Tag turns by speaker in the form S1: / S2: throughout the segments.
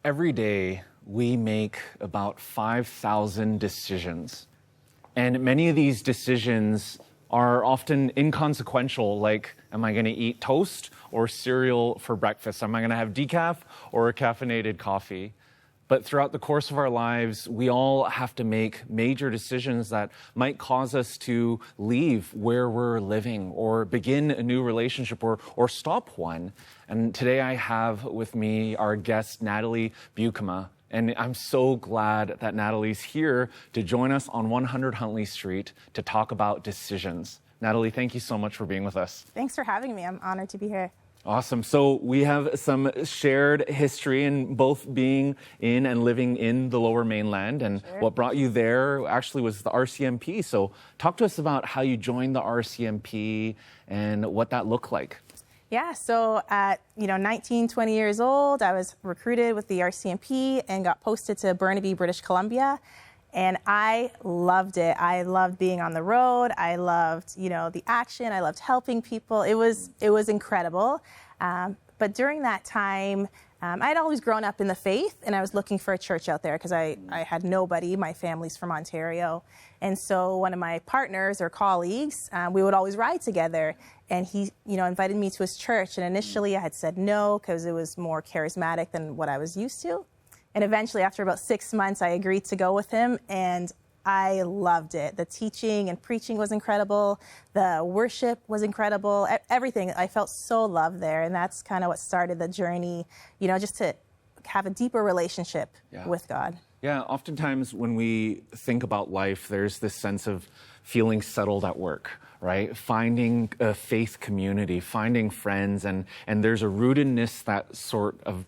S1: Every day, we make about 5,000 decisions. And many of these decisions are often inconsequential, like, am I going to eat toast or cereal for breakfast? Am I going to have decaf or a caffeinated coffee? But throughout the course of our lives, we all have to make major decisions that might cause us to leave where we're living or begin a new relationship or stop one. And today I have with me our guest, Natalie Beukema. And I'm so glad that Natalie's here to join us on 100 Huntley Street to talk about decisions. Natalie, thank you so much for being with us.
S2: Thanks for having me. I'm honored to be here.
S1: Awesome. So we have some shared history in both being in and living in the Lower Mainland. And what brought you there actually was the RCMP. So talk to us about how you joined the RCMP and what that looked like.
S2: Yeah, so at 19, 20 years old, I was recruited with the RCMP and got posted to Burnaby, British Columbia. And I loved it. I loved being on the road. I loved, the action. I loved helping people. It was incredible. But during that time, I'd always grown up in the faith, and I was looking for a church out there because I had nobody. My family's from Ontario. And so one of my partners or colleagues, we would always ride together. And he, invited me to his church. And initially I had said no because it was more charismatic than what I was used to. And eventually, after about 6 months, I agreed to go with him, and I loved it. The teaching and preaching was incredible. The worship was incredible. Everything. I felt so loved there, and that's kind of what started the journey, just to have a deeper relationship with God.
S1: Yeah, oftentimes when we think about life, there's this sense of feeling settled at work, right? Finding a faith community, finding friends, and there's a rootedness that sort of,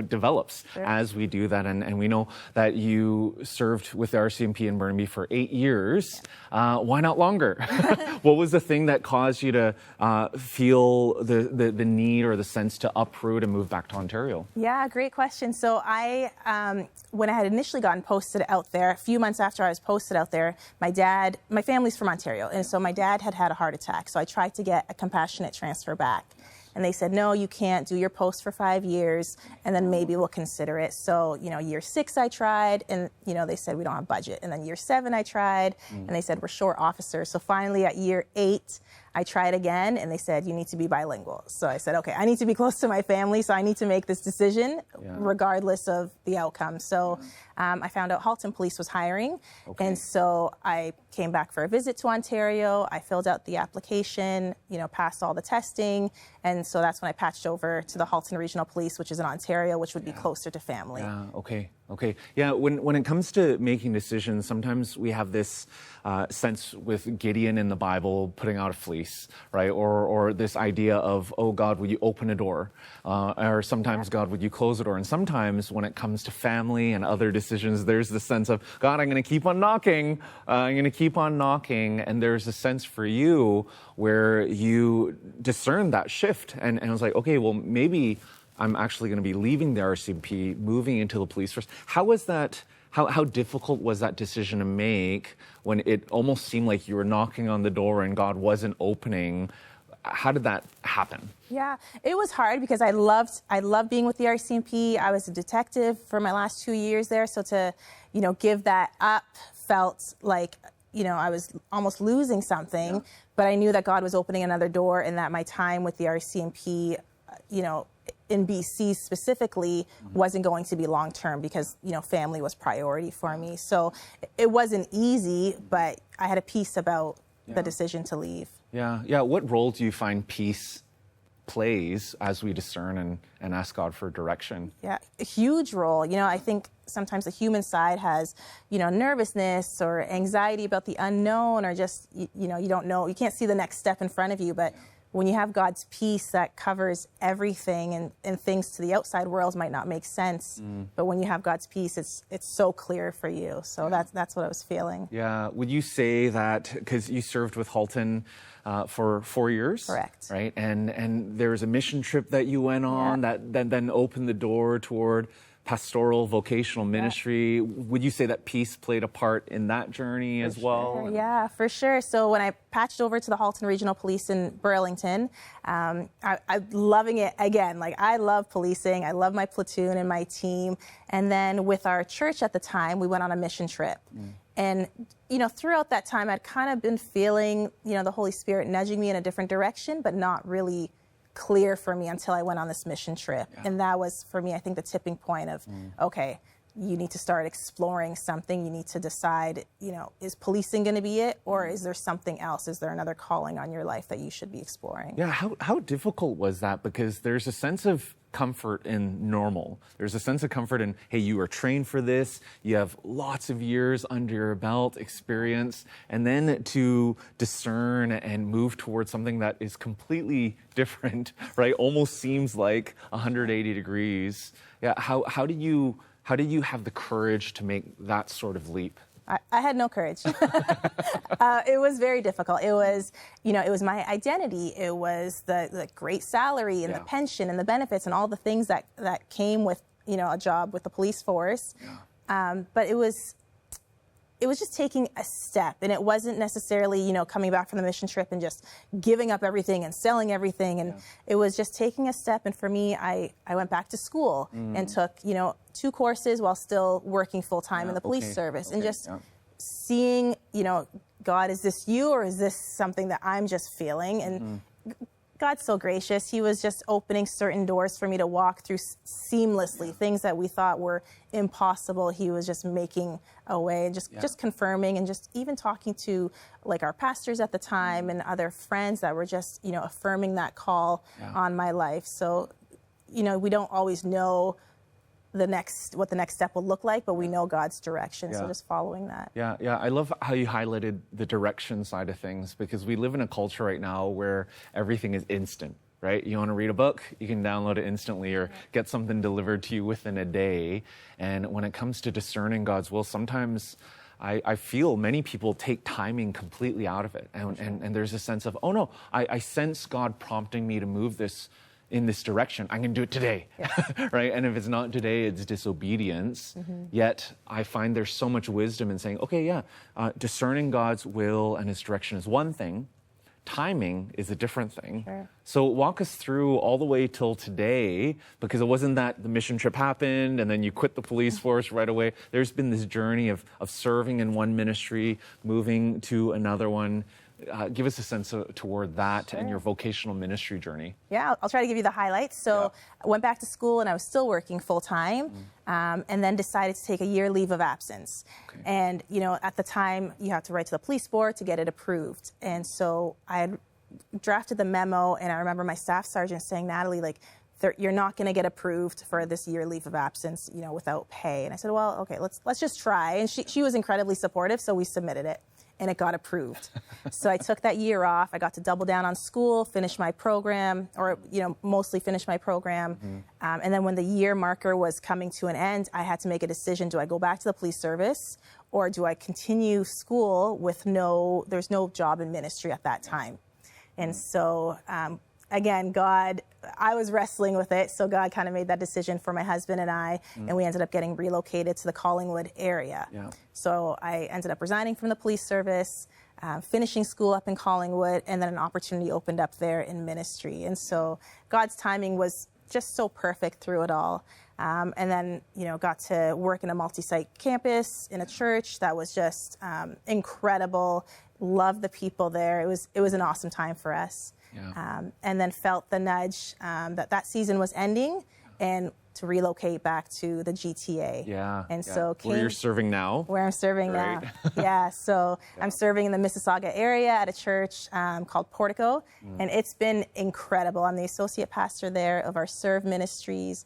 S1: develops as we do that. And we know that you served with the RCMP in Burnaby for 8 years. Why not longer? What was the thing that caused you to feel the need or the sense to uproot and move back to Ontario?
S2: Yeah, great question. So I, when I had initially gotten posted out there, a few months after I was posted out there, my family's from Ontario, and so my dad had a heart attack. So I tried to get a compassionate transfer back. And they said, no, you can't do your post for 5 years, and then maybe we'll consider it. So, year 6 I tried, and, they said we don't have budget. And then year 7 I tried, and they said we're short officers. So finally at year 8, I tried again, and they said, you need to be bilingual. So I said, okay, I need to be close to my family, so I need to make this decision regardless of the outcome. So I found out Halton Police was hiring, and so I came back for a visit to Ontario. I filled out the application, passed all the testing, and so that's when I patched over to the Halton Regional Police, which is in Ontario, which would be closer to family.
S1: Yeah, okay. Yeah, when it comes to making decisions, sometimes we have this sense with Gideon in the Bible putting out a fleece, right? Or this idea of, oh, God, would you open a door? Or sometimes, God, would you close a door? And sometimes when it comes to family and other decisions, there's the sense of, God, I'm going to keep on knocking. I'm going to keep on knocking. And there's a sense for you where you discern that shift. And I was like, okay, well, maybe I'm actually going to be leaving the RCMP, moving into the police force. How was that? How difficult was that decision to make when it almost seemed like you were knocking on the door and God wasn't opening? How did that happen?
S2: Yeah, it was hard because I loved being with the RCMP. I was a detective for my last 2 years there. So to, give that up felt like, I was almost losing something. Yeah. But I knew that God was opening another door and that my time with the RCMP, in BC specifically, wasn't going to be long-term because, family was priority for me. So it wasn't easy, but I had a peace about the decision to leave.
S1: Yeah. What role do you find peace plays as we discern and ask God for direction?
S2: Yeah, a huge role. I think sometimes the human side has, nervousness or anxiety about the unknown, or just, you don't know, you can't see the next step in front of you, but when you have God's peace that covers everything and things to the outside world might not make sense, but when you have God's peace, it's so clear for you. So that's what I was feeling.
S1: Yeah. Would you say that, because you served with Halton for 4 years?
S2: Correct.
S1: Right? And there was a mission trip that you went on that then opened the door toward pastoral vocational ministry. Would you say that peace played a part in that journey as well?
S2: Sure. Yeah, for sure. So when I patched over to the Halton Regional Police in Burlington, I'm loving it again. Like, I love policing. I love my platoon and my team. And then with our church at the time, we went on a mission trip. And, throughout that time, I'd kind of been feeling, the Holy Spirit nudging me in a different direction, but not really clear for me until I went on this mission trip. And that was, for me, I think the tipping point of, okay, you need to start exploring something. You need to decide, is policing going to be it, or is there something else? Is there another calling on your life that you should be exploring?
S1: Yeah, how difficult was that? Because there's a sense of comfort in normal. There's a sense of comfort in, hey, you are trained for this. You have lots of years under your belt, experience, and then to discern and move towards something that is completely different, right? Almost seems like 180 degrees. Yeah, how do you have the courage to make that sort of leap?
S2: I had no courage. It was very difficult. It was, it was my identity. It was the great salary and the pension and the benefits and all the things that came with, a job with the police force. But it was just taking a step, and it wasn't necessarily, coming back from the mission trip and just giving up everything and selling everything. And it was just taking a step. And for me, I went back to school and took, 2 courses while still working full time in the police service, and just seeing, God, is this you, or is this something that I'm just feeling? And God's so gracious. He was just opening certain doors for me to walk through seamlessly. Things that we thought were impossible, He was just making a way, and just confirming, and just even talking to like our pastors at the time and other friends that were just, affirming that call on my life. So, we don't always know what the next step will look like, but we know God's direction. So just following that.
S1: Yeah. I love how you highlighted the direction side of things, because we live in a culture right now where everything is instant, right? You want to read a book, you can download it instantly or get something delivered to you within a day. And when it comes to discerning God's will, sometimes I feel many people take timing completely out of it. And there's a sense of, oh no, I sense God prompting me to move in this direction. I'm going to do it today, right? And if it's not today, it's disobedience. Yet I find there's so much wisdom in saying, okay, discerning God's will and His direction is one thing. Timing is a different thing.
S2: Sure.
S1: So walk us through all the way till today, because it wasn't that the mission trip happened and then you quit the police force right away. There's been this journey of serving in one ministry, moving to another one. Give us a sense toward that and your vocational ministry journey.
S2: Yeah, I'll try to give you the highlights. So I went back to school and I was still working full time, and then decided to take a year leave of absence. Okay. And, at the time you have to write to the police board to get it approved. And so I had drafted the memo, and I remember my staff sergeant saying, Natalie, you're not going to get approved for this year leave of absence, without pay. And I said, well, okay, let's just try. And she was incredibly supportive, so we submitted it. And it got approved. So I took that year off. I got to double down on school, finish my program, or mostly finish my program. And then when the year marker was coming to an end, I had to make a decision: do I go back to the police service, or do I continue school with there's no job in ministry at that time? And so again, I was wrestling with it, so God kind of made that decision for my husband and I, and we ended up getting relocated to the Collingwood area. So I ended up resigning from the police service, finishing school up in Collingwood, and then an opportunity opened up there in ministry. And so God's timing was just so perfect through it all. And then, got to work in a multi-site campus in a church that was just incredible. Loved the people there. It was an awesome time for us. And then felt the nudge that season was ending, and to relocate back to the GTA. And so
S1: where you're serving now?
S2: Where I'm serving now. So I'm serving in the Mississauga area at a church called Portico, and it's been incredible. I'm the associate pastor there of our Serve Ministries.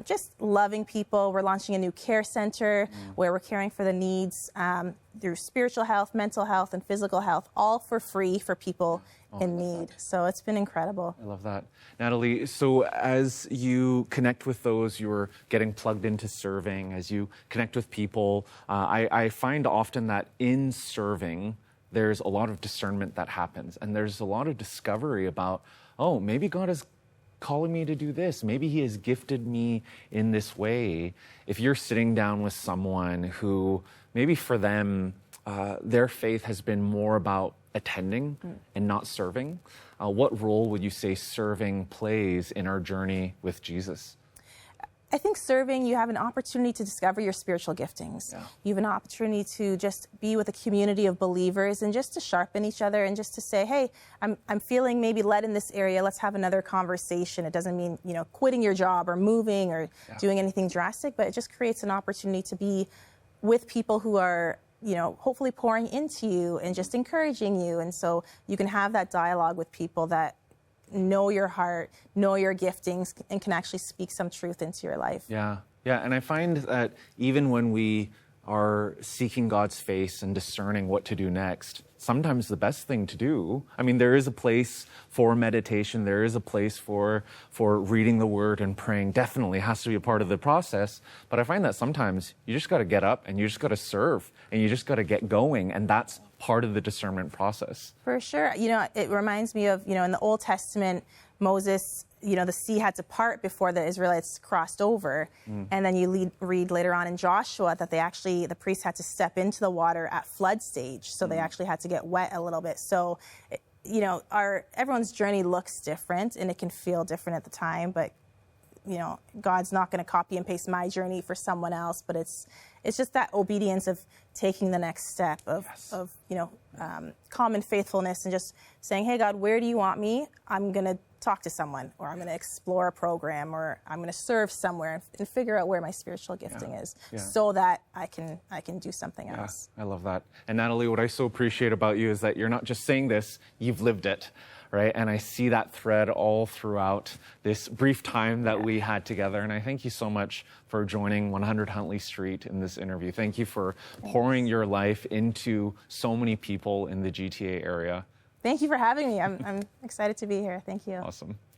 S2: Just loving people. We're launching a new care center where we're caring for the needs through spiritual health, mental health, and physical health, all for free for people in need. So it's been incredible.
S1: I love that. Natalie, so as you connect with those you're getting plugged into serving, as you connect with people, I find often that in serving, there's a lot of discernment that happens, and there's a lot of discovery about, maybe God has calling me to do this. Maybe he has gifted me in this way. If you're sitting down with someone who maybe for them, their faith has been more about attending and not serving, what role would you say serving plays in our journey with Jesus?
S2: I think serving, you have an opportunity to discover your spiritual giftings.
S1: Yeah.
S2: You have an opportunity to just be with a community of believers and just to sharpen each other and just to say, hey, I'm feeling maybe led in this area. Let's have another conversation. It doesn't mean, quitting your job or moving or doing anything drastic, but it just creates an opportunity to be with people who are, hopefully pouring into you and just encouraging you. And so you can have that dialogue with people that know your heart, know your giftings, and can actually speak some truth into your life.
S1: Yeah. And I find that even when we are seeking God's face and discerning what to do next, sometimes the best thing to do, there is a place for meditation, there is a place for reading the word and praying, definitely has to be a part of the process. But I find that sometimes you just got to get up and you just got to serve and you just got to get going, and that's part of the discernment process.
S2: For sure. It reminds me of, in the Old Testament, Moses, the sea had to part before the Israelites crossed over. And then you read later on in Joshua that the priests had to step into the water at flood stage. So they actually had to get wet a little bit. So, everyone's journey looks different and it can feel different at the time, but God's not going to copy and paste my journey for someone else, but it's just that obedience of taking the next step of common faithfulness and just saying, hey, God, where do you want me? I'm going to talk to someone, or I'm going to explore a program, or I'm going to serve somewhere and figure out where my spiritual gifting is so that I can do something else.
S1: I love that. And Natalie, what I so appreciate about you is that you're not just saying this, you've lived it. Right? And I see that thread all throughout this brief time that we had together. And I thank you so much for joining 100 Huntley Street in this interview. Thank you for pouring your life into so many people in the GTA area.
S2: Thank you for having me. I'm excited to be here. Thank you.
S1: Awesome.